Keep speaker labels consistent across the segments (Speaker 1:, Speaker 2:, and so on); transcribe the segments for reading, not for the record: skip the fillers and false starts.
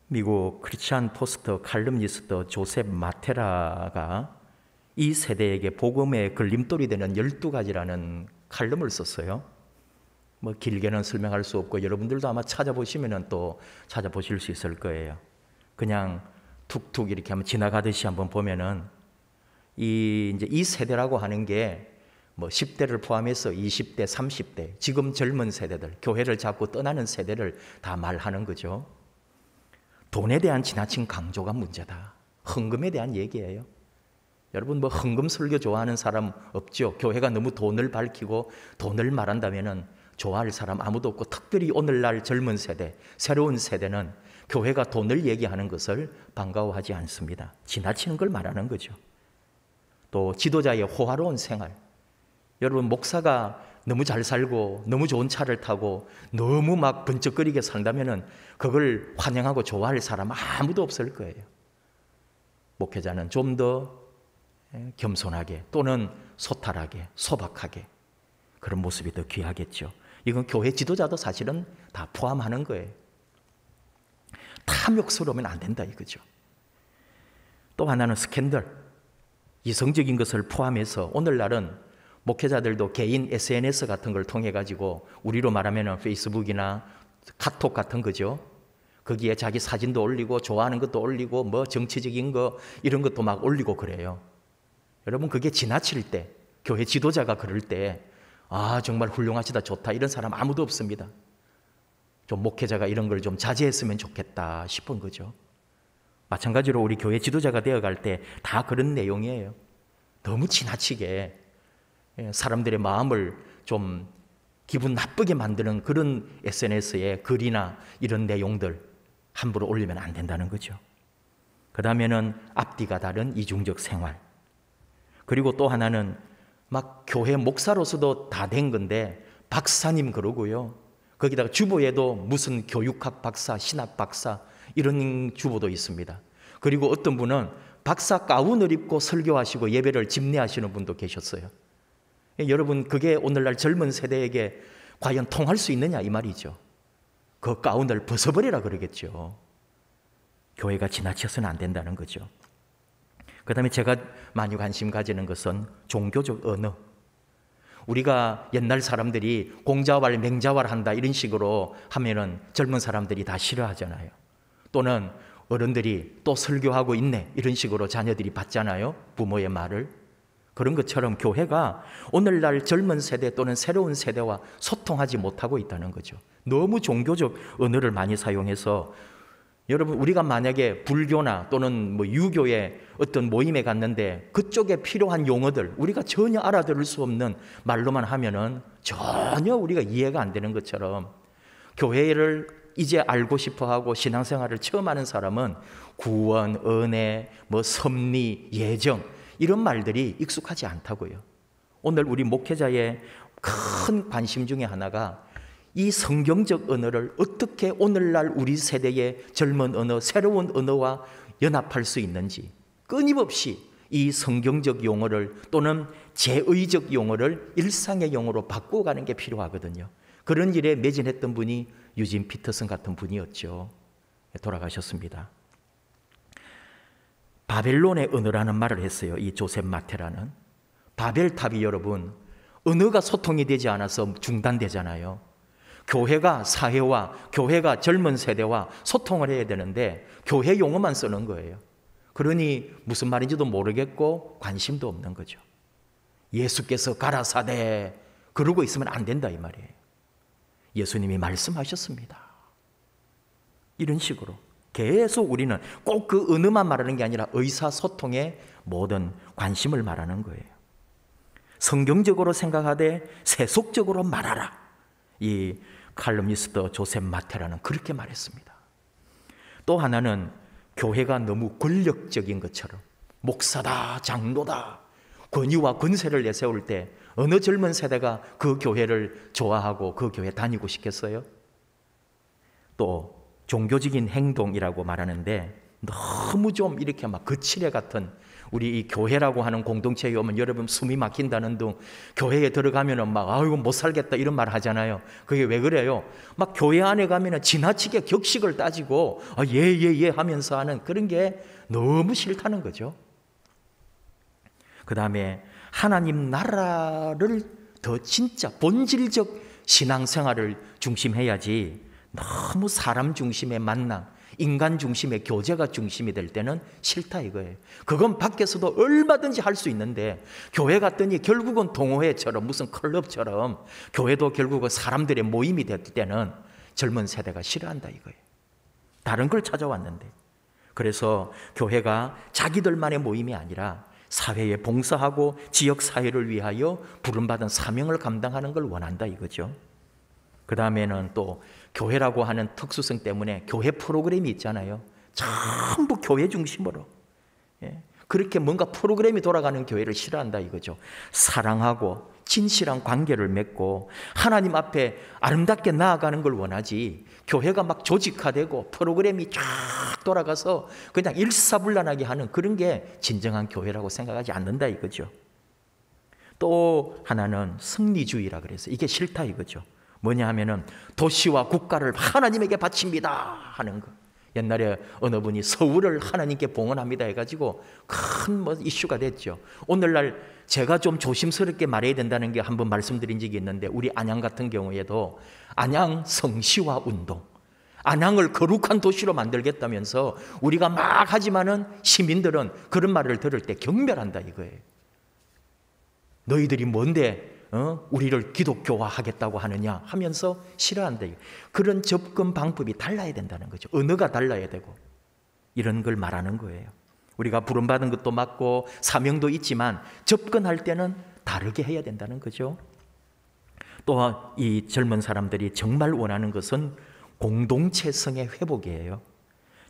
Speaker 1: 미국 크리스찬 포스터 칼럼니스트 조셉 마테라가 이 세대에게 복음의 걸림돌이 되는 12가지라는 칼럼을 썼어요. 뭐 길게는 설명할 수 없고 여러분들도 아마 찾아보시면 또 찾아보실 수 있을 거예요. 그냥 툭툭 이렇게 한번 지나가듯이 한번 보면은 이 세대라고 하는 게 뭐 10대를 포함해서 20대, 30대, 지금 젊은 세대들, 교회를 잡고 떠나는 세대를 다 말하는 거죠. 돈에 대한 지나친 강조가 문제다. 헌금에 대한 얘기예요. 여러분 뭐 헌금 설교 좋아하는 사람 없죠? 교회가 너무 돈을 밝히고 돈을 말한다면은 좋아할 사람 아무도 없고, 특별히 오늘날 젊은 세대, 새로운 세대는 교회가 돈을 얘기하는 것을 반가워하지 않습니다. 지나치는 걸 말하는 거죠. 또 지도자의 호화로운 생활. 여러분 목사가 너무 잘 살고 너무 좋은 차를 타고 너무 막 번쩍거리게 산다면은 그걸 환영하고 좋아할 사람 아무도 없을 거예요. 목회자는 좀 더 겸손하게 또는 소탈하게, 소박하게, 그런 모습이 더 귀하겠죠. 이건 교회 지도자도 사실은 다 포함하는 거예요. 탐욕스러우면 안 된다 이거죠. 또 하나는 스캔들, 이성적인 것을 포함해서 오늘날은 목회자들도 개인 SNS 같은 걸 통해 가지고, 우리로 말하면 페이스북이나 카톡 같은 거죠. 거기에 자기 사진도 올리고 좋아하는 것도 올리고 뭐 정치적인 거 이런 것도 막 올리고 그래요. 여러분 그게 지나칠 때, 교회 지도자가 그럴 때 정말 훌륭하시다, 좋다, 이런 사람 아무도 없습니다. 좀 목회자가 이런 걸 좀 자제했으면 좋겠다 싶은 거죠. 마찬가지로 우리 교회 지도자가 되어갈 때 다 그런 내용이에요. 너무 지나치게 사람들의 마음을 좀 기분 나쁘게 만드는 그런 SNS의 글이나 이런 내용들 함부로 올리면 안 된다는 거죠. 그 다음에는 앞뒤가 다른 이중적 생활. 그리고 또 하나는 막 교회 목사로서도 다 된 건데 박사님 그러고요. 거기다가 주보에도 무슨 교육학 박사, 신학 박사 이런 주보도 있습니다. 그리고 어떤 분은 박사 가운을 입고 설교하시고 예배를 집례하시는 분도 계셨어요. 여러분 그게 오늘날 젊은 세대에게 과연 통할 수 있느냐 이 말이죠. 그 가운을 벗어버리라 그러겠죠. 교회가 지나쳐서는 안 된다는 거죠. 그 다음에 제가 많이 관심 가지는 것은 종교적 언어. 우리가 옛날 사람들이 공자왈 맹자왈 한다 이런 식으로 하면은 젊은 사람들이 다 싫어하잖아요. 또는 어른들이 또 설교하고 있네 이런 식으로 자녀들이 받잖아요. 부모의 말을. 그런 것처럼 교회가 오늘날 젊은 세대 또는 새로운 세대와 소통하지 못하고 있다는 거죠. 너무 종교적 언어를 많이 사용해서, 여러분 우리가 만약에 불교나 또는 뭐 유교의 어떤 모임에 갔는데 그쪽에 필요한 용어들 우리가 전혀 알아들을 수 없는 말로만 하면은 전혀 우리가 이해가 안 되는 것처럼, 교회를 이제 알고 싶어하고 신앙생활을 처음 하는 사람은 구원, 은혜, 뭐 섭리, 예정 이런 말들이 익숙하지 않다고요. 오늘 우리 목회자의 큰 관심 중에 하나가 이 성경적 언어를 어떻게 오늘날 우리 세대의 젊은 언어, 새로운 언어와 연합할 수 있는지, 끊임없이 이 성경적 용어를 또는 제의적 용어를 일상의 용어로 바꾸어가는 게 필요하거든요. 그런 일에 매진했던 분이 유진 피터슨 같은 분이었죠. 돌아가셨습니다. 바벨론의 언어라는 말을 했어요. 이 조셉 마테라는. 바벨탑이 여러분 언어가 소통이 되지 않아서 중단되잖아요. 교회가 사회와 교회가 젊은 세대와 소통을 해야 되는데 교회 용어만 쓰는 거예요. 그러니 무슨 말인지도 모르겠고 관심도 없는 거죠. 예수께서 가라사대 그러고 있으면 안 된다 이 말이에요. 예수님이 말씀하셨습니다. 이런 식으로 계속 우리는 꼭 그 언어만 말하는 게 아니라 의사소통의 모든 관심을 말하는 거예요. 성경적으로 생각하되 세속적으로 말하라. 이 칼럼니스트 조셉 마테라는 그렇게 말했습니다. 또 하나는 교회가 너무 권력적인 것처럼 목사다, 장로다, 권위와 권세를 내세울 때 어느 젊은 세대가 그 교회를 좋아하고 그 교회 다니고 싶겠어요? 또 종교적인 행동이라고 말하는데 너무 좀 이렇게 막 거칠애 같은 우리 이 교회라고 하는 공동체에 오면 여러분 숨이 막힌다는 둥, 교회에 들어가면은 막 아이고 못 살겠다 이런 말 하잖아요. 그게 왜 그래요? 막 교회 안에 가면은 지나치게 격식을 따지고 예 하면서 하는 그런 게 너무 싫다는 거죠. 그 다음에 하나님 나라를 더 진짜 본질적 신앙생활을 중심해야지, 너무 사람 중심의 만남, 인간 중심의 교제가 중심이 될 때는 싫다 이거예요. 그건 밖에서도 얼마든지 할 수 있는데, 교회 갔더니 결국은 동호회처럼 무슨 클럽처럼 교회도 결국은 사람들의 모임이 될 때는 젊은 세대가 싫어한다 이거예요. 다른 걸 찾아왔는데. 그래서 교회가 자기들만의 모임이 아니라 사회에 봉사하고 지역 사회를 위하여 부름받은 사명을 감당하는 걸 원한다 이거죠. 그 다음에는 또 교회라고 하는 특수성 때문에 교회 프로그램이 있잖아요. 전부 교회 중심으로. 그렇게 뭔가 프로그램이 돌아가는 교회를 싫어한다 이거죠. 사랑하고 진실한 관계를 맺고 하나님 앞에 아름답게 나아가는 걸 원하지, 교회가 막 조직화되고 프로그램이 쫙 돌아가서 그냥 일사불란하게 하는 그런 게 진정한 교회라고 생각하지 않는다 이거죠. 또 하나는 승리주의라 그래서 이게 싫다 이거죠. 뭐냐 하면은 도시와 국가를 하나님에게 바칩니다 하는 거. 옛날에 어느 분이 서울을 하나님께 봉헌합니다 해가지고 큰 이슈가 됐죠. 오늘날 제가 좀 조심스럽게 말해야 된다는 게 한번 말씀드린 적이 있는데, 우리 안양 같은 경우에도 안양 성시화 운동, 안양을 거룩한 도시로 만들겠다면서 우리가 막 하지만은 시민들은 그런 말을 들을 때 경멸한다 이거예요. 너희들이 뭔데 우리를 기독교화하겠다고 하느냐 하면서 싫어한다. 그런 접근 방법이 달라야 된다는 거죠. 언어가 달라야 되고 이런 걸 말하는 거예요. 우리가 부름받은 것도 맞고 사명도 있지만 접근할 때는 다르게 해야 된다는 거죠. 또 이 젊은 사람들이 정말 원하는 것은 공동체성의 회복이에요.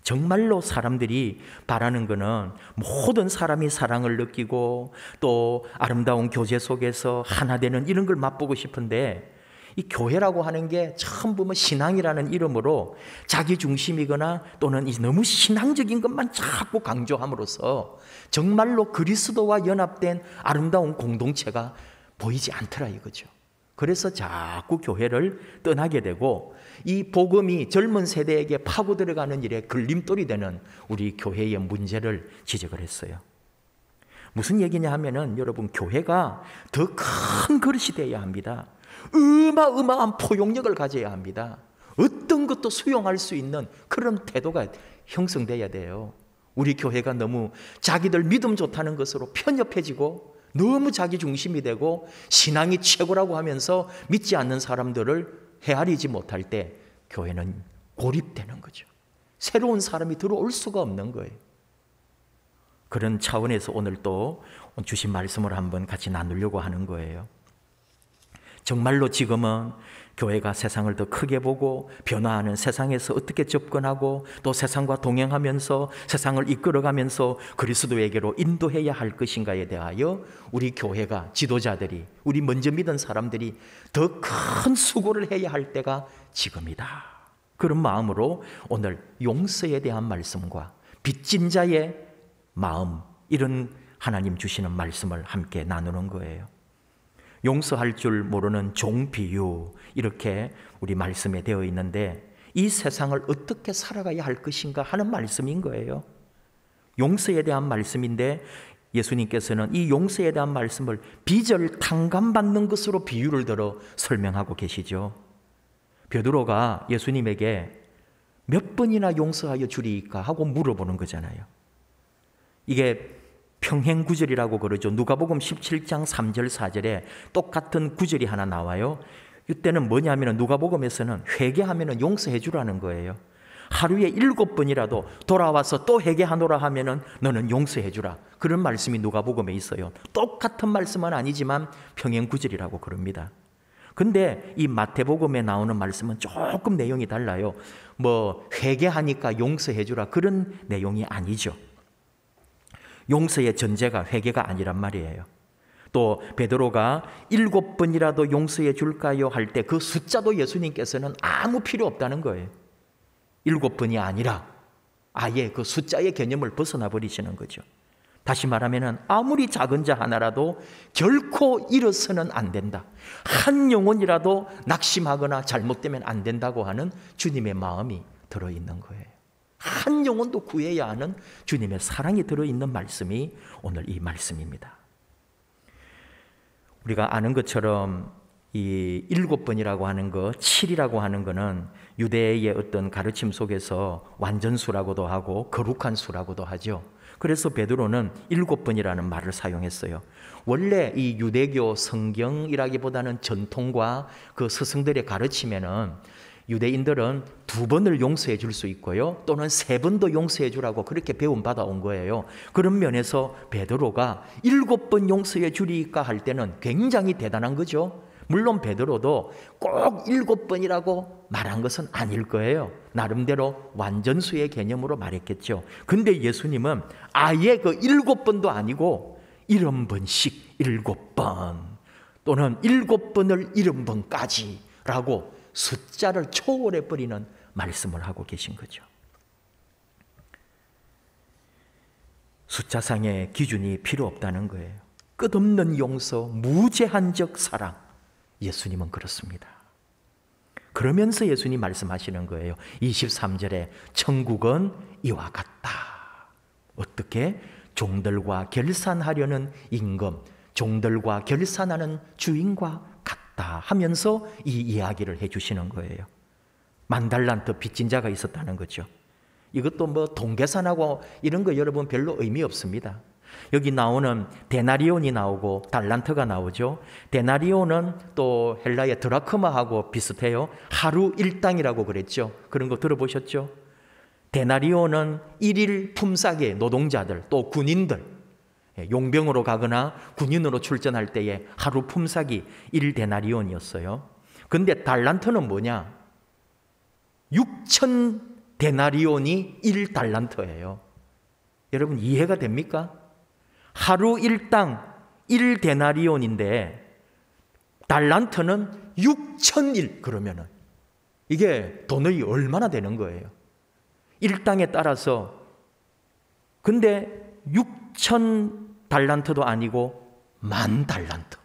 Speaker 1: 정말로 사람들이 바라는 것은 모든 사람이 사랑을 느끼고 또 아름다운 교제 속에서 하나 되는 이런 걸 맛보고 싶은데, 이 교회라고 하는 게 처음 보면 신앙이라는 이름으로 자기 중심이거나 또는 너무 신앙적인 것만 자꾸 강조함으로써 정말로 그리스도와 연합된 아름다운 공동체가 보이지 않더라 이거죠. 그래서 자꾸 교회를 떠나게 되고, 이 복음이 젊은 세대에게 파고 들어가는 일에 걸림돌이 되는 우리 교회의 문제를 지적을 했어요. 무슨 얘기냐 하면은 여러분, 교회가 더 큰 그릇이 되어야 합니다. 어마어마한 포용력을 가져야 합니다. 어떤 것도 수용할 수 있는 그런 태도가 형성돼야 돼요. 우리 교회가 너무 자기들 믿음 좋다는 것으로 편협해지고 너무 자기 중심이 되고 신앙이 최고라고 하면서 믿지 않는 사람들을 헤아리지 못할 때 교회는 고립되는 거죠. 새로운 사람이 들어올 수가 없는 거예요. 그런 차원에서 오늘 또 주신 말씀을 한번 같이 나누려고 하는 거예요. 정말로 지금은 교회가 세상을 더 크게 보고 변화하는 세상에서 어떻게 접근하고 또 세상과 동행하면서 세상을 이끌어가면서 그리스도에게로 인도해야 할 것인가에 대하여 우리 교회가, 지도자들이, 우리 먼저 믿은 사람들이 더 큰 수고를 해야 할 때가 지금이다. 그런 마음으로 오늘 용서에 대한 말씀과 빚진 자의 마음, 이런 하나님 주시는 말씀을 함께 나누는 거예요. 용서할 줄 모르는 종 비유, 이렇게 우리 말씀에 되어 있는데 이 세상을 어떻게 살아가야 할 것인가 하는 말씀인 거예요. 용서에 대한 말씀인데 예수님께서는 이 용서에 대한 말씀을 빚을 탕감받는 것으로 비유를 들어 설명하고 계시죠. 베드로가 예수님에게 몇 번이나 용서하여 주리이까 하고 물어보는 거잖아요. 이게 평행구절이라고 그러죠. 누가복음 17장 3절 4절에 똑같은 구절이 하나 나와요. 이때는 뭐냐면 누가복음에서는 회개하면 용서해 주라는 거예요. 하루에 7번이라도 돌아와서 또 회개하노라 하면은 너는 용서해 주라. 그런 말씀이 누가복음에 있어요. 똑같은 말씀은 아니지만 평행구절이라고 그럽니다. 근데 이 마태복음에 나오는 말씀은 조금 내용이 달라요. 뭐 회개하니까 용서해 주라, 그런 내용이 아니죠. 용서의 전제가 회개가 아니란 말이에요. 또 베드로가 7번이라도 용서해 줄까요 할 때 그 숫자도 예수님께서는 아무 필요 없다는 거예요. 7번이 아니라 아예 그 숫자의 개념을 벗어나 버리시는 거죠. 다시 말하면 아무리 작은 자 하나라도 결코 잃어서는 안 된다. 한 영혼이라도 낙심하거나 잘못되면 안 된다고 하는 주님의 마음이 들어있는 거예요. 한 영혼도 구해야 하는 주님의 사랑이 들어있는 말씀이 오늘 이 말씀입니다. 우리가 아는 것처럼 이 7번이라고 하는 거, 7이라고 하는 거는 유대의 어떤 가르침 속에서 완전수라고도 하고 거룩한 수라고도 하죠. 그래서 베드로는 7번이라는 말을 사용했어요. 원래 이 유대교 성경이라기보다는 전통과 그 스승들의 가르침에는 유대인들은 2번을 용서해 줄 수 있고요, 또는 3번도 용서해 주라고 그렇게 배움받아 온 거예요. 그런 면에서 베드로가 7번 용서해 주리까 할 때는 굉장히 대단한 거죠. 물론 베드로도 꼭 7번이라고 말한 것은 아닐 거예요. 나름대로 완전수의 개념으로 말했겠죠. 근데 예수님은 아예 그 7번도 아니고 70번씩 7번 또는 7번을 70번까지 라고 숫자를 초월해버리는 말씀을 하고 계신 거죠. 숫자상의 기준이 필요 없다는 거예요. 끝없는 용서, 무제한적 사랑. 예수님은 그렇습니다. 그러면서 예수님 말씀하시는 거예요. 23절에 천국은 이와 같다. 어떻게? 종들과 결산하려는 임금, 종들과 결산하는 주인과 같다 하면서 이 이야기를 해주시는 거예요. 10,000달란트 빚진 자가 있었다는 거죠. 이것도 뭐 돈 계산하고 이런 거 여러분 별로 의미 없습니다. 여기 나오는 데나리온이 나오고 달란트가 나오죠. 데나리온은 또 헬라의 드라크마하고 비슷해요. 하루 일당이라고 그랬죠. 그런 거 들어보셨죠? 데나리온은 일일 품삯의 노동자들, 또 군인들, 용병으로 가거나 군인으로 출전할 때에 하루 품삯이 1데나리온이었어요. 근데 달란트는 뭐냐? 6,000데나리온이 1달란트예요. 여러분 이해가 됩니까? 하루 일당 1데나리온인데 달란트는 6,000일 그러면은 이게 돈이 얼마나 되는 거예요? 일당에 따라서. 근데 6,000달란트도 아니고 10,000달란트.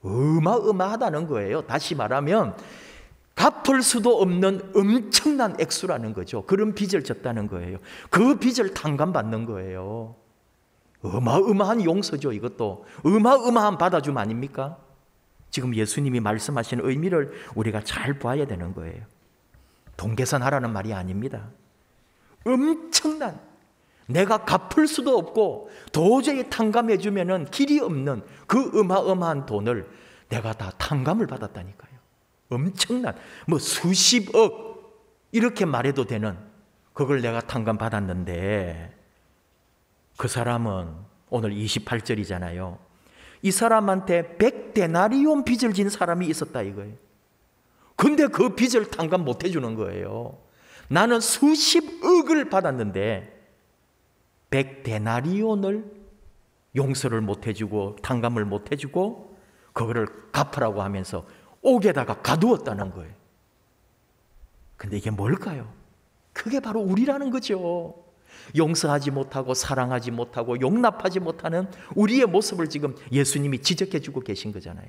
Speaker 1: 어마어마하다는 거예요. 다시 말하면 갚을 수도 없는 엄청난 액수라는 거죠. 그런 빚을 졌다는 거예요. 그 빚을 탕감받는 거예요. 어마어마한 용서죠. 이것도 어마어마한 받아줌 아닙니까? 지금 예수님이 말씀하신 의미를 우리가 잘 봐야 되는 거예요. 돈 계산하라는 말이 아닙니다. 엄청난, 내가 갚을 수도 없고 도저히 탕감해 주면은 길이 없는 그 어마어마한 돈을 내가 다 탕감을 받았다니까요. 엄청난, 뭐 수십억 이렇게 말해도 되는 그걸 내가 탕감 받았는데, 그 사람은 오늘 28절이잖아요. 이 사람한테 100데나리온 빚을 진 사람이 있었다 이거예요. 근데 그 빚을 탕감 못 해주는 거예요. 나는 수십억을 받았는데 100데나리온을 용서를 못 해주고 탕감을 못 해주고 그거를 갚으라고 하면서 옥에다가 가두었다는 거예요. 근데 이게 뭘까요? 그게 바로 우리라는 거죠. 용서하지 못하고 사랑하지 못하고 용납하지 못하는 우리의 모습을 지금 예수님이 지적해 주고 계신 거잖아요.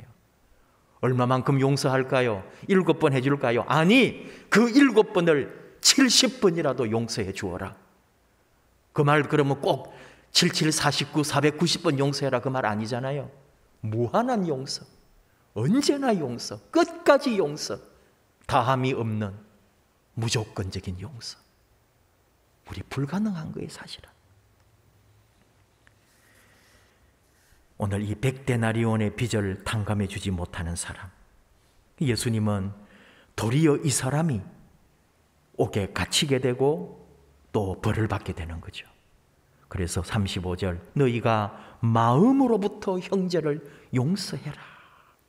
Speaker 1: 얼마만큼 용서할까요? 7번 해줄까요? 아니, 그 7번을 70번이라도 용서해 주어라. 그 말 그러면 꼭 77, 49, 490번 용서해라 그 말 아니잖아요. 무한한 용서, 언제나 용서, 끝까지 용서, 다함이 없는 무조건적인 용서. 우리 불가능한 거예요, 사실은. 오늘 이 100데나리온의 빚을 탕감해 주지 못하는 사람, 예수님은 도리어 이 사람이 옥에 갇히게 되고 또 벌을 받게 되는 거죠. 그래서 35절, 너희가 마음으로부터 형제를 용서해라.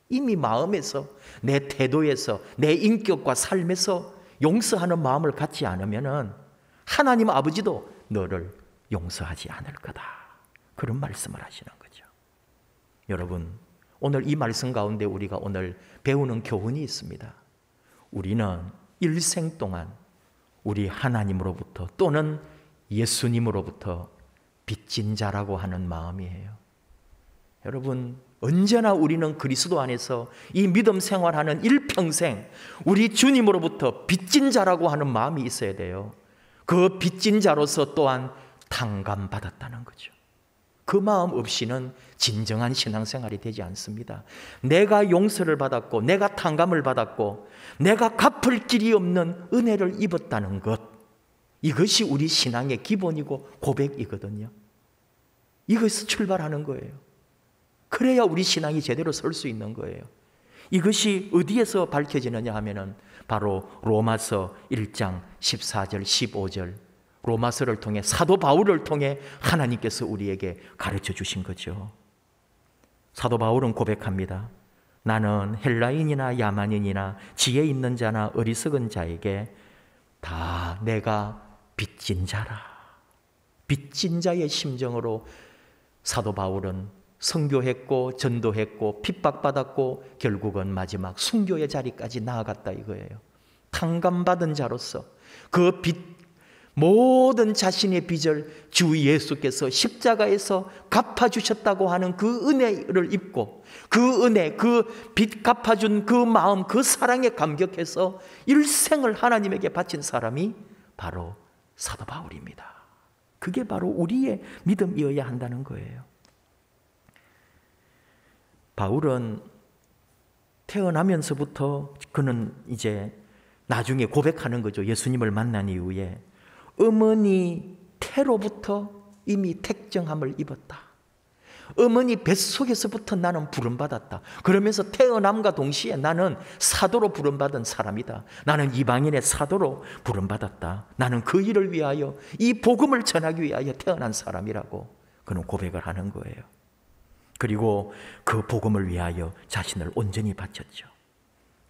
Speaker 1: 이미 마음에서, 내 태도에서, 내 인격과 삶에서 용서하는 마음을 갖지 않으면은 하나님 아버지도 너를 용서하지 않을 거다. 그런 말씀을 하시는 거죠. 여러분, 오늘 이 말씀 가운데 우리가 오늘 배우는 교훈이 있습니다. 우리는 일생 동안 우리 하나님으로부터 또는 예수님으로부터 빚진 자라고 하는 마음이에요. 여러분, 언제나 우리는 그리스도 안에서 이 믿음 생활하는 일평생 우리 주님으로부터 빚진 자라고 하는 마음이 있어야 돼요. 그 빚진 자로서 또한 탕감받았다는 거죠. 그 마음 없이는 진정한 신앙생활이 되지 않습니다. 내가 용서를 받았고 내가 탕감을 받았고 내가 갚을 길이 없는 은혜를 입었다는 것, 이것이 우리 신앙의 기본이고 고백이거든요. 이것에서 출발하는 거예요. 그래야 우리 신앙이 제대로 설 수 있는 거예요. 이것이 어디에서 밝혀지느냐 하면은 바로 로마서 1장 14절 15절, 로마서를 통해 사도 바울을 통해 하나님께서 우리에게 가르쳐 주신 거죠. 사도 바울은 고백합니다. 나는 헬라인이나 야만인이나 지혜 있는 자나 어리석은 자에게 다 내가 빚진 자라. 빚진 자의 심정으로 사도 바울은 선교했고 전도했고 핍박받았고 결국은 마지막 순교의 자리까지 나아갔다 이거예요. 탕감받은 자로서 그 빚, 모든 자신의 빚을 주 예수께서 십자가에서 갚아주셨다고 하는 그 은혜를 입고 그 은혜, 그 빚 갚아준 그 마음, 그 사랑에 감격해서 일생을 하나님에게 바친 사람이 바로 사도 바울입니다. 그게 바로 우리의 믿음이어야 한다는 거예요. 바울은 태어나면서부터 그는 이제 나중에 고백하는 거죠. 예수님을 만난 이후에 어머니 태로부터 이미 택정함을 입었다. 어머니 뱃속에서부터 나는 부름받았다. 그러면서 태어남과 동시에 나는 사도로 부름받은 사람이다. 나는 이방인의 사도로 부름받았다. 나는 그 일을 위하여 이 복음을 전하기 위하여 태어난 사람이라고 그는 고백을 하는 거예요. 그리고 그 복음을 위하여 자신을 온전히 바쳤죠.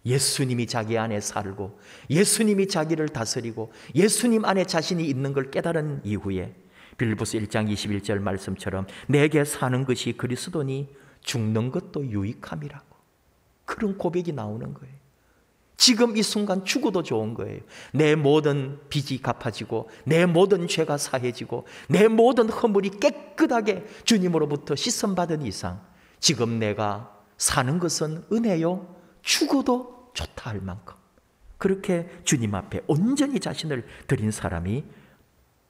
Speaker 1: 예수님이 자기 안에 살고 예수님이 자기를 다스리고 예수님 안에 자신이 있는 걸 깨달은 이후에 빌립보서 1장 21절 말씀처럼 내게 사는 것이 그리스도니 죽는 것도 유익함이라고, 그런 고백이 나오는 거예요. 지금 이 순간 죽어도 좋은 거예요. 내 모든 빚이 갚아지고 내 모든 죄가 사해지고 내 모든 허물이 깨끗하게 주님으로부터 씻음받은 이상 지금 내가 사는 것은 은혜요, 죽어도 좋다 할 만큼 그렇게 주님 앞에 온전히 자신을 드린 사람이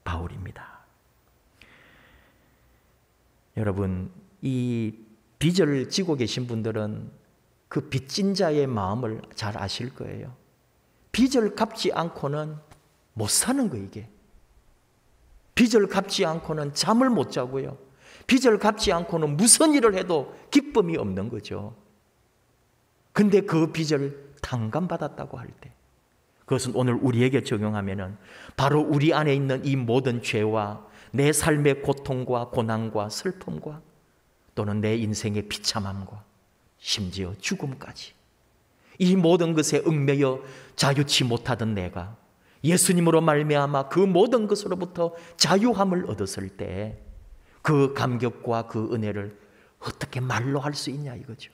Speaker 1: 바울입니다. 여러분, 이 빚을 지고 계신 분들은 그 빚진 자의 마음을 잘 아실 거예요. 빚을 갚지 않고는 못 사는 거예요, 이게. 빚을 갚지 않고는 잠을 못 자고요. 빚을 갚지 않고는 무슨 일을 해도 기쁨이 없는 거죠. 근데 그 빚을 탕감받았다고 할 때, 그것은 오늘 우리에게 적용하면은 바로 우리 안에 있는 이 모든 죄와 내 삶의 고통과 고난과 슬픔과 또는 내 인생의 비참함과 심지어 죽음까지 이 모든 것에 얽매여 자유치 못하던 내가 예수님으로 말미암아 그 모든 것으로부터 자유함을 얻었을 때 그 감격과 그 은혜를 어떻게 말로 할 수 있냐 이거죠.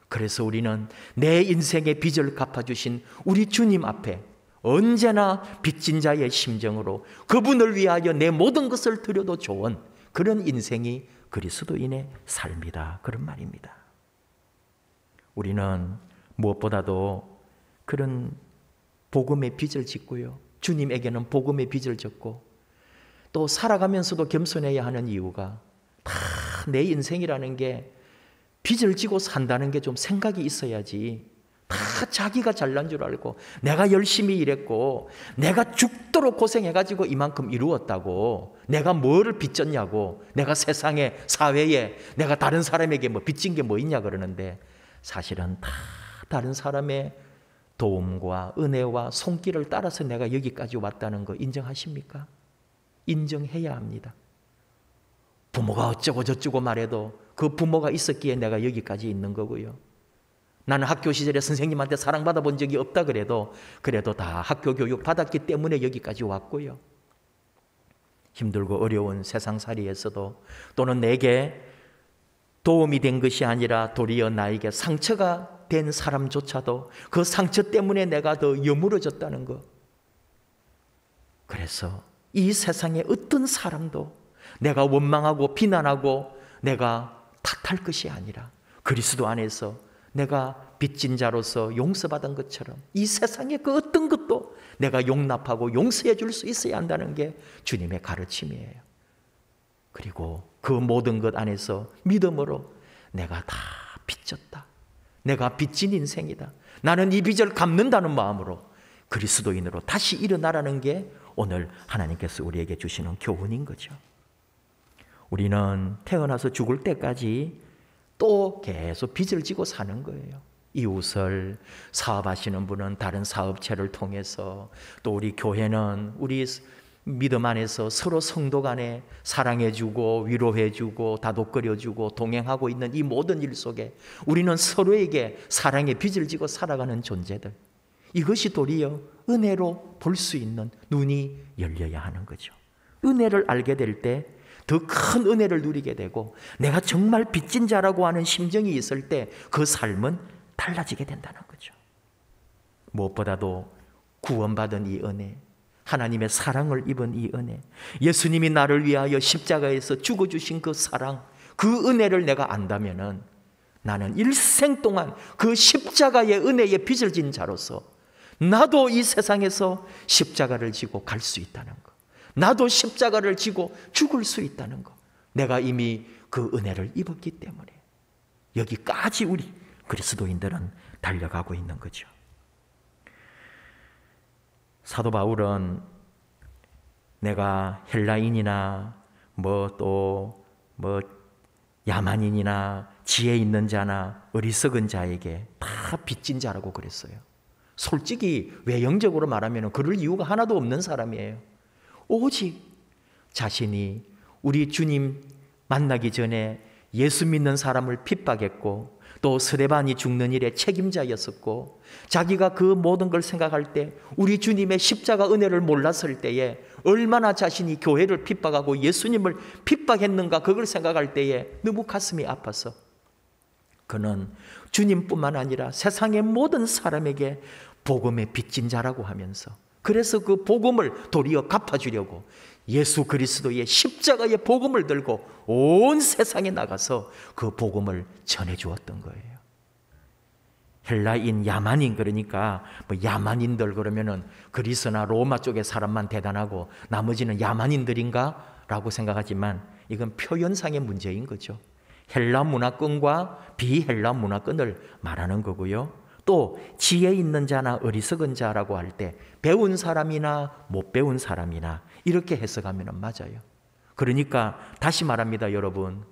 Speaker 1: 그래서 우리는 내 인생의 빚을 갚아주신 우리 주님 앞에 언제나 빚진 자의 심정으로 그분을 위하여 내 모든 것을 드려도 좋은 그런 인생이 그리스도인의 삶이다, 그런 말입니다. 우리는 무엇보다도 그런 복음의 빚을 짓고요, 주님에게는 복음의 빚을 졌고 또 살아가면서도 겸손해야 하는 이유가 다 내 인생이라는 게 빚을 지고 산다는 게 좀 생각이 있어야지, 다 자기가 잘난 줄 알고 내가 열심히 일했고 내가 죽도록 고생해가지고 이만큼 이루었다고 내가 뭐를 빚졌냐고, 내가 세상에 사회에 내가 다른 사람에게 뭐 빚진 게 뭐 있냐 그러는데 사실은 다 다른 사람의 도움과 은혜와 손길을 따라서 내가 여기까지 왔다는 거 인정하십니까? 인정해야 합니다. 부모가 어쩌고 저쩌고 말해도 그 부모가 있었기에 내가 여기까지 있는 거고요. 나는 학교 시절에 선생님한테 사랑받아 본 적이 없다 그래도 다 학교 교육 받았기 때문에 여기까지 왔고요. 힘들고 어려운 세상살이에서도 또는 내게 도움이 된 것이 아니라 도리어 나에게 상처가 된 사람조차도 그 상처 때문에 내가 더 여물어졌다는 것. 그래서 이 세상에 어떤 사람도 내가 원망하고 비난하고 내가 탓할 것이 아니라 그리스도 안에서 내가 빚진 자로서 용서받은 것처럼 이 세상의 그 어떤 것도 내가 용납하고 용서해 줄 수 있어야 한다는 게 주님의 가르침이에요. 그리고 그 모든 것 안에서 믿음으로 내가 다 빚졌다. 내가 빚진 인생이다. 나는 이 빚을 갚는다는 마음으로 그리스도인으로 다시 일어나라는 게 오늘 하나님께서 우리에게 주시는 교훈인 거죠. 우리는 태어나서 죽을 때까지 또 계속 빚을 지고 사는 거예요. 이웃을, 사업하시는 분은 다른 사업체를 통해서, 또 우리 교회는 우리 믿음 안에서 서로 성도 간에 사랑해주고 위로해주고 다독거려주고 동행하고 있는 이 모든 일 속에 우리는 서로에게 사랑의 빚을 지고 살아가는 존재들, 이것이 도리어 은혜로 볼 수 있는 눈이 열려야 하는 거죠. 은혜를 알게 될 때 더 큰 은혜를 누리게 되고 내가 정말 빚진 자라고 하는 심정이 있을 때 그 삶은 달라지게 된다는 거죠. 무엇보다도 구원받은 이 은혜, 하나님의 사랑을 입은 이 은혜, 예수님이 나를 위하여 십자가에서 죽어주신 그 사랑, 그 은혜를 내가 안다면은 나는 일생 동안 그 십자가의 은혜에 빚을 진 자로서 나도 이 세상에서 십자가를 지고 갈 수 있다는 것, 나도 십자가를 지고 죽을 수 있다는 것, 내가 이미 그 은혜를 입었기 때문에 여기까지 우리 그리스도인들은 달려가고 있는 거죠. 사도 바울은 내가 헬라인이나 야만인이나 지혜 있는 자나 어리석은 자에게 다 빚진 자라고 그랬어요. 솔직히 외형적으로 말하면 그럴 이유가 하나도 없는 사람이에요. 오직 자신이 우리 주님 만나기 전에 예수 믿는 사람을 핍박했고 또 스데반이 죽는 일의 책임자였었고 자기가 그 모든 걸 생각할 때 우리 주님의 십자가 은혜를 몰랐을 때에 얼마나 자신이 교회를 핍박하고 예수님을 핍박했는가 그걸 생각할 때에 너무 가슴이 아파서 그는 주님뿐만 아니라 세상의 모든 사람에게 복음의 빚진 자라고 하면서 그래서 그 복음을 도리어 갚아주려고 예수 그리스도의 십자가의 복음을 들고 온 세상에 나가서 그 복음을 전해주었던 거예요. 헬라인, 야만인, 그러니까 야만인들 그러면은 그리스나 로마 쪽의 사람만 대단하고 나머지는 야만인들인가? 라고 생각하지만 이건 표현상의 문제인 거죠. 헬라 문화권과 비헬라 문화권을 말하는 거고요. 또 지혜 있는 자나 어리석은 자라고 할 때 배운 사람이나 못 배운 사람이나 이렇게 해석하면 맞아요. 그러니까 다시 말합니다, 여러분.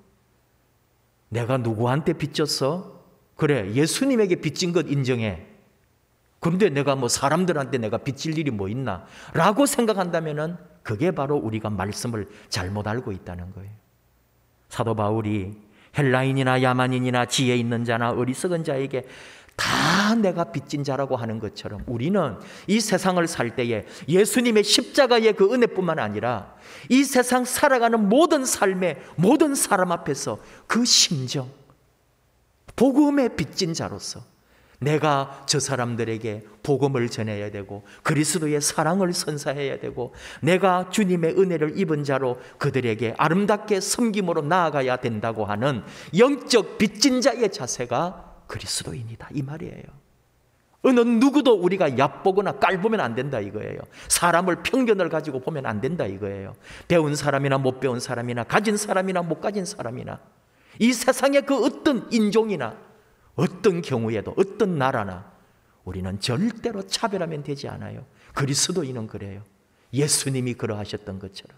Speaker 1: 내가 누구한테 빚졌어? 그래, 예수님에게 빚진 것 인정해. 그런데 내가 사람들한테 내가 빚질 일이 뭐 있나? 라고 생각한다면은 그게 바로 우리가 말씀을 잘못 알고 있다는 거예요. 사도 바울이 헬라인이나 야만인이나 지혜 있는 자나 어리석은 자에게 다 내가 빚진 자라고 하는 것처럼 우리는 이 세상을 살 때에 예수님의 십자가의 그 은혜뿐만 아니라 이 세상 살아가는 모든 삶의 모든 사람 앞에서 그 심정, 복음의 빚진 자로서 내가 저 사람들에게 복음을 전해야 되고 그리스도의 사랑을 선사해야 되고 내가 주님의 은혜를 입은 자로 그들에게 아름답게 섬김으로 나아가야 된다고 하는 영적 빚진 자의 자세가 그리스도인이다 이 말이에요. 어느 누구도 우리가 얕보거나 깔보면 안 된다 이거예요. 사람을 편견을 가지고 보면 안 된다 이거예요. 배운 사람이나 못 배운 사람이나 가진 사람이나 못 가진 사람이나 이 세상의 그 어떤 인종이나 어떤 경우에도 어떤 나라나 우리는 절대로 차별하면 되지 않아요. 그리스도인은 그래요. 예수님이 그러하셨던 것처럼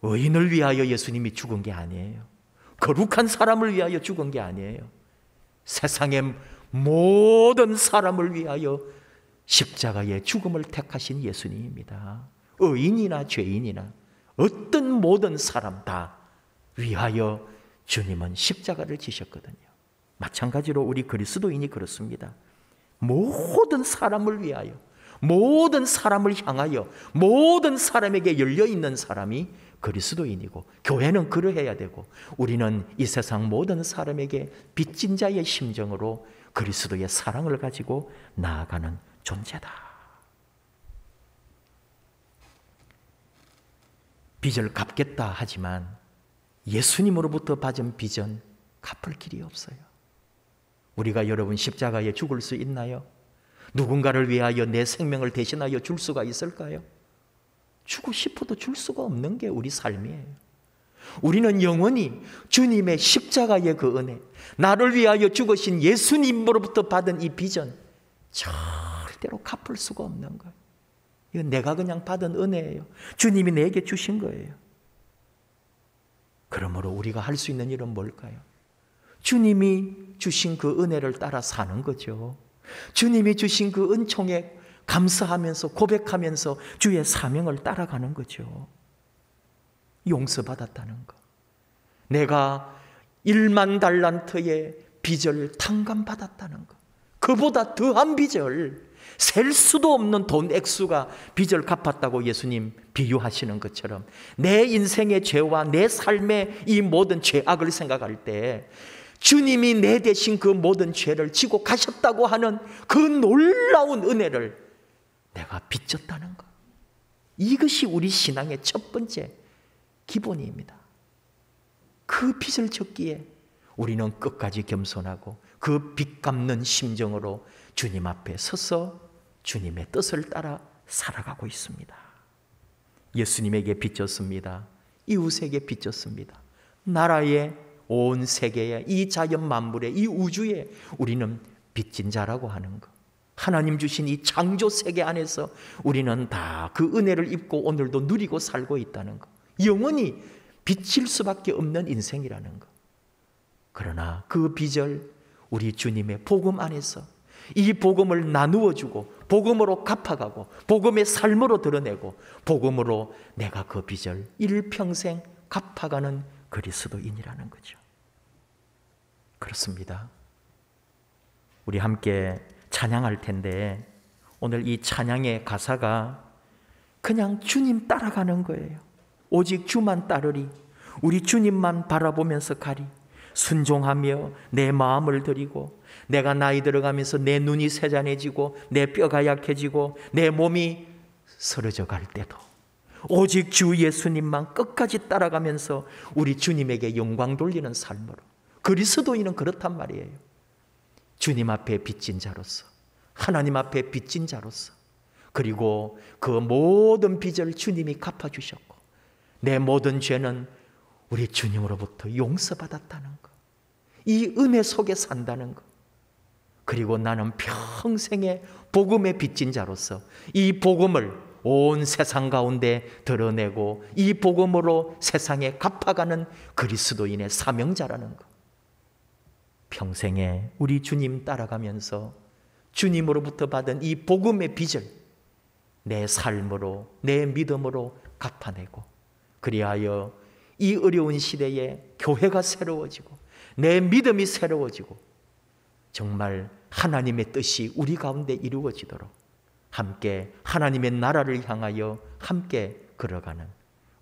Speaker 1: 의인을 위하여 예수님이 죽은 게 아니에요. 거룩한 사람을 위하여 죽은 게 아니에요. 세상의 모든 사람을 위하여 십자가의 죽음을 택하신 예수님입니다. 의인이나 죄인이나 어떤 모든 사람 다 위하여 주님은 십자가를 지셨거든요. 마찬가지로 우리 그리스도인이 그렇습니다. 모든 사람을 위하여, 모든 사람을 향하여, 모든 사람에게 열려있는 사람이 그리스도인이고 교회는 그러해야 되고 우리는 이 세상 모든 사람에게 빚진 자의 심정으로 그리스도의 사랑을 가지고 나아가는 존재다. 빚을 갚겠다 하지만 예수님으로부터 받은 빚은 갚을 길이 없어요. 우리가 여러분 십자가에 죽을 수 있나요? 누군가를 위하여 내 생명을 대신하여 줄 수가 있을까요? 주고 싶어도 줄 수가 없는 게 우리 삶이에요. 우리는 영원히 주님의 십자가의 그 은혜, 나를 위하여 죽으신 예수님으로부터 받은 이 빚은 절대로 갚을 수가 없는 거예요. 이건 내가 그냥 받은 은혜예요. 주님이 내게 주신 거예요. 그러므로 우리가 할 수 있는 일은 뭘까요? 주님이 주신 그 은혜를 따라 사는 거죠. 주님이 주신 그 은총에 감사하면서 고백하면서 주의 사명을 따라가는 거죠. 용서받았다는 것. 내가 1만 달란트의 빚을 탕감받았다는 것. 그보다 더한 빚을, 셀 수도 없는 돈 액수가 빚을 갚았다고 예수님 비유하시는 것처럼 내 인생의 죄와 내 삶의 이 모든 죄악을 생각할 때 주님이 내 대신 그 모든 죄를 지고 가셨다고 하는 그 놀라운 은혜를 내가 빚졌다는 것. 이것이 우리 신앙의 첫 번째 기본입니다. 그 빚을 졌기에 우리는 끝까지 겸손하고 그 빚 갚는 심정으로 주님 앞에 서서 주님의 뜻을 따라 살아가고 있습니다. 예수님에게 빚졌습니다. 이웃에게 빚졌습니다. 나라에, 온 세계에, 이 자연 만물에, 이 우주에 우리는 빚진 자라고 하는 것. 하나님 주신 이 창조 세계 안에서 우리는 다 그 은혜를 입고 오늘도 누리고 살고 있다는 것. 영원히 빚질 수밖에 없는 인생이라는 것. 그러나 그 빚을 우리 주님의 복음 안에서 이 복음을 나누어 주고 복음으로 갚아가고 복음의 삶으로 드러내고 복음으로 내가 그 빚을 일평생 갚아가는 그리스도인이라는 거죠. 그렇습니다. 우리 함께 찬양할 텐데 오늘 이 찬양의 가사가 그냥 주님 따라가는 거예요. 오직 주만 따르리, 우리 주님만 바라보면서 가리, 순종하며 내 마음을 드리고 내가 나이 들어가면서 내 눈이 새잔해지고 내 뼈가 약해지고 내 몸이 쓰러져 갈 때도 오직 주 예수님만 끝까지 따라가면서 우리 주님에게 영광 돌리는 삶으로. 그리스도인은 그렇단 말이에요. 주님 앞에 빚진 자로서, 하나님 앞에 빚진 자로서, 그리고 그 모든 빚을 주님이 갚아주셨고 내 모든 죄는 우리 주님으로부터 용서받았다는 것. 이 은혜 속에 산다는 것. 그리고 나는 평생의 복음에 빚진 자로서 이 복음을 온 세상 가운데 드러내고 이 복음으로 세상에 갚아가는 그리스도인의 사명자라는 것. 평생에 우리 주님 따라가면서 주님으로부터 받은 이 복음의 빚을 내 삶으로, 내 믿음으로 갚아내고, 그리하여 이 어려운 시대에 교회가 새로워지고 내 믿음이 새로워지고 정말 하나님의 뜻이 우리 가운데 이루어지도록 함께 하나님의 나라를 향하여 함께 걸어가는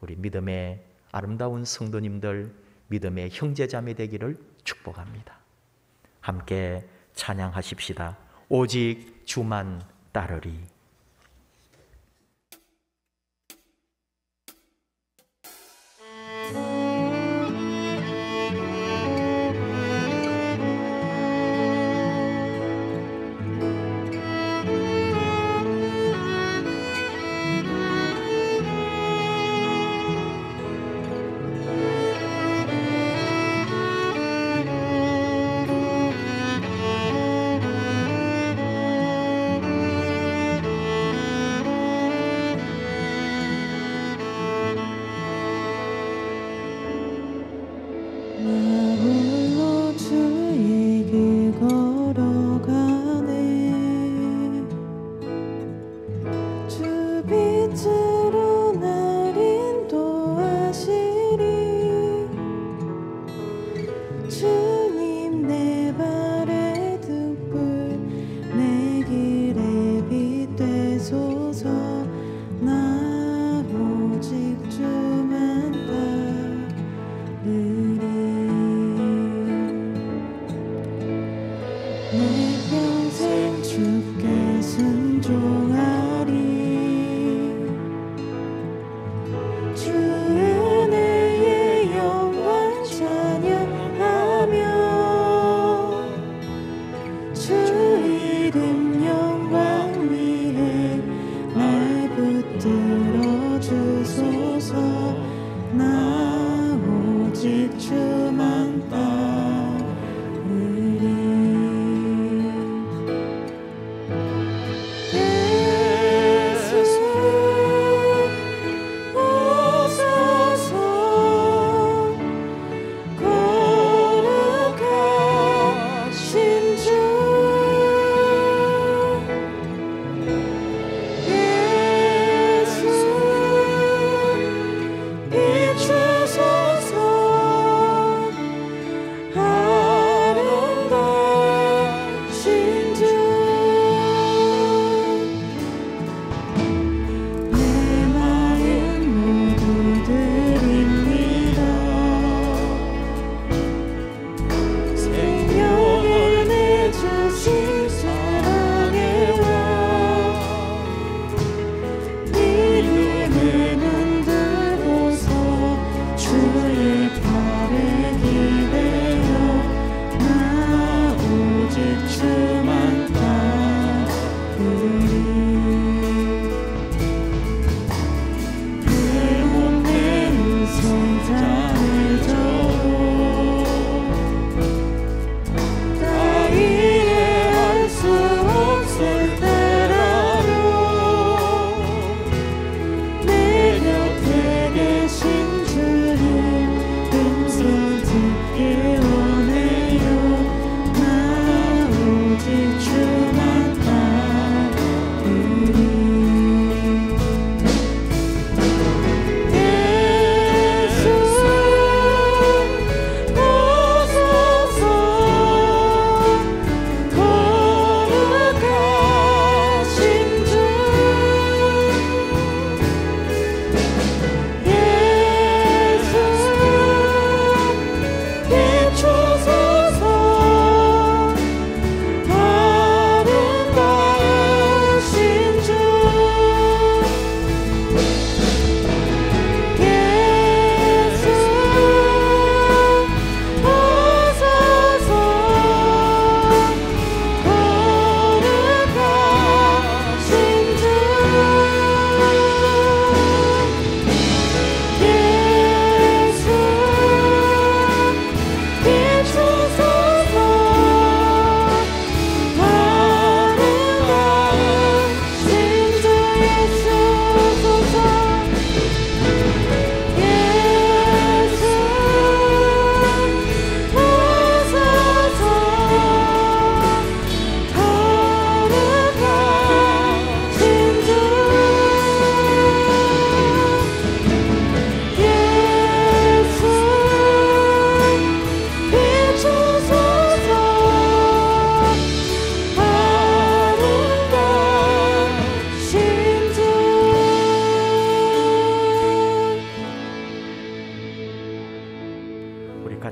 Speaker 1: 우리 믿음의 아름다운 성도님들, 믿음의 형제자매 되기를 축복합니다. 함께 찬양하십시다. 오직 주만 따르리.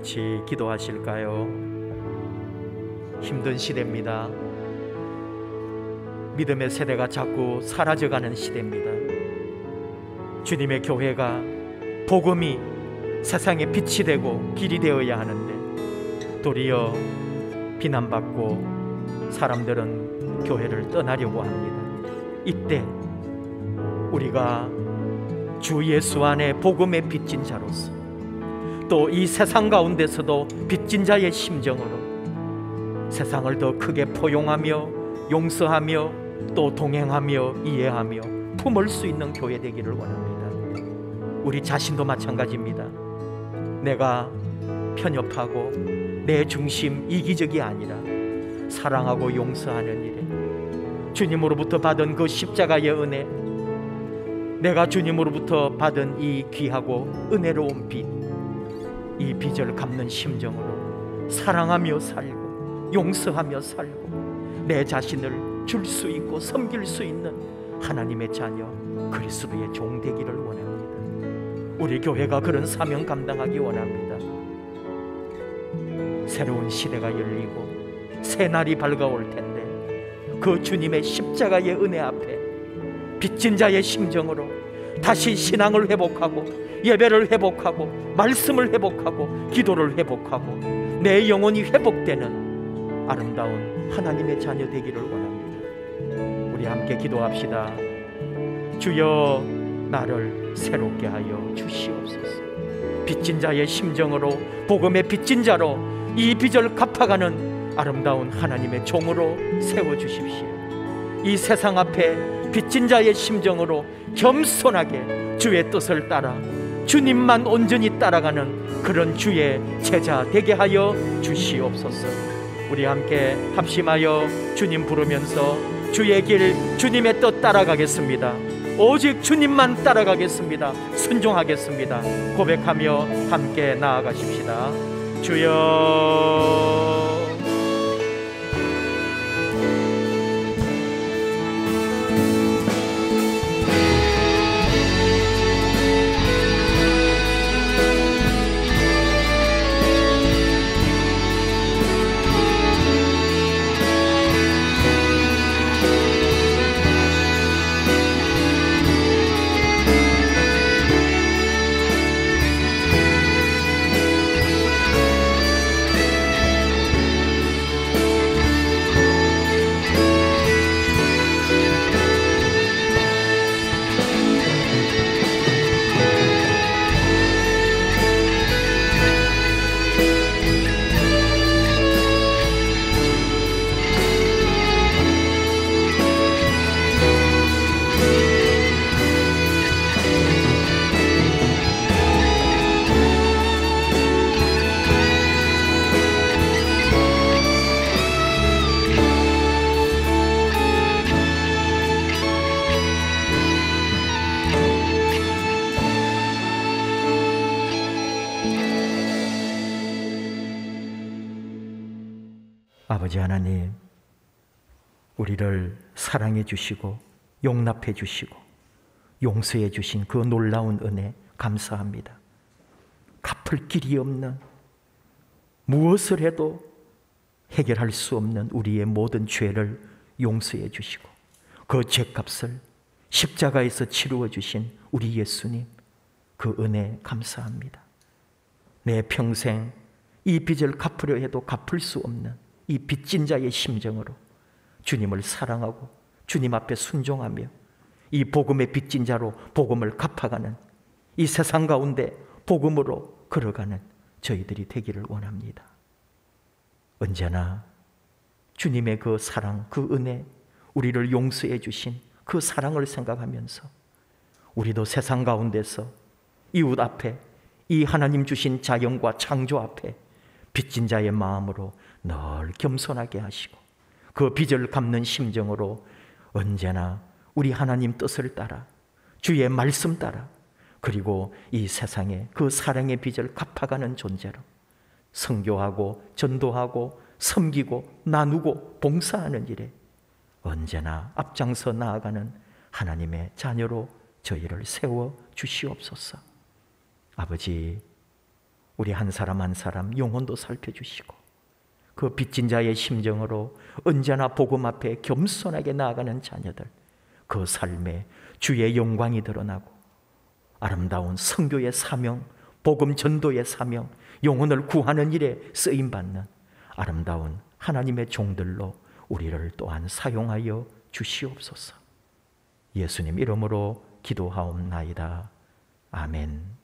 Speaker 1: 같이 기도하실까요? 힘든 시대입니다. 믿음의 세대가 자꾸 사라져가는 시대입니다. 주님의 교회가 복음이 세상의 빛이 되고 길이 되어야 하는데 도리어 비난받고 사람들은 교회를 떠나려고 합니다. 이때 우리가 주 예수 안에 복음의 빚진 자로서 또 이 세상 가운데서도 빚진 자의 심정으로 세상을 더 크게 포용하며 용서하며 또 동행하며 이해하며 품을 수 있는 교회 되기를 원합니다. 우리 자신도 마찬가지입니다. 내가 편협하고 내 중심 이기적이 아니라 사랑하고 용서하는 일에 주님으로부터 받은 그 십자가의 은혜, 내가 주님으로부터 받은 이 귀하고 은혜로운 빚, 이 빚을 갚는 심정으로 사랑하며 살고 용서하며 살고 내 자신을 줄 수 있고 섬길 수 있는 하나님의 자녀 그리스도의 종 되기를 원합니다. 우리 교회가 그런 사명 감당하기 원합니다. 새로운 시대가 열리고 새 날이 밝아올 텐데 그 주님의 십자가의 은혜 앞에 빚진 자의 심정으로 다시 신앙을 회복하고 예배를 회복하고 말씀을 회복하고 기도를 회복하고 내 영혼이 회복되는 아름다운 하나님의 자녀 되기를 원합니다. 우리 함께 기도합시다. 주여, 나를 새롭게 하여 주시옵소서. 빚진 자의 심정으로 복음의 빚진 자로 이 빚을 갚아가는 아름다운 하나님의 종으로 세워주십시오. 이 세상 앞에 빚진 자의 심정으로 겸손하게 주의 뜻을 따라 주님만 온전히 따라가는 그런 주의 제자 되게 하여 주시옵소서. 우리 함께 합심하여 주님 부르면서 주의 길, 주님의 뜻 따라가겠습니다. 오직 주님만 따라가겠습니다. 순종하겠습니다. 고백하며 함께 나아가십시다. 주여, 아버지 하나님, 우리를 사랑해 주시고 용납해 주시고 용서해 주신 그 놀라운 은혜 감사합니다. 갚을 길이 없는, 무엇을 해도 해결할 수 없는 우리의 모든 죄를 용서해 주시고 그 죄값을 십자가에서 치루어 주신 우리 예수님, 그 은혜 감사합니다. 내 평생 이 빚을 갚으려 해도 갚을 수 없는 이 빚진 자의 심정으로 주님을 사랑하고 주님 앞에 순종하며 이 복음의 빚진 자로 복음을 갚아가는, 이 세상 가운데 복음으로 걸어가는 저희들이 되기를 원합니다. 언제나 주님의 그 사랑, 그 은혜, 우리를 용서해 주신 그 사랑을 생각하면서 우리도 세상 가운데서 이웃 앞에, 이 하나님 주신 자연과 창조 앞에 빚진 자의 마음으로 늘 겸손하게 하시고 그 빚을 갚는 심정으로 언제나 우리 하나님 뜻을 따라, 주의 말씀 따라, 그리고 이 세상에 그 사랑의 빚을 갚아가는 존재로 선교하고 전도하고 섬기고 나누고 봉사하는 일에 언제나 앞장서 나아가는 하나님의 자녀로 저희를 세워 주시옵소서. 아버지, 우리 한 사람 한 사람 영혼도 살펴주시고 그 빚진 자의 심정으로 언제나 복음 앞에 겸손하게 나아가는 자녀들, 그 삶에 주의 영광이 드러나고 아름다운 선교의 사명, 복음 전도의 사명, 영혼을 구하는 일에 쓰임받는 아름다운 하나님의 종들로 우리를 또한 사용하여 주시옵소서. 예수님 이름으로 기도하옵나이다. 아멘.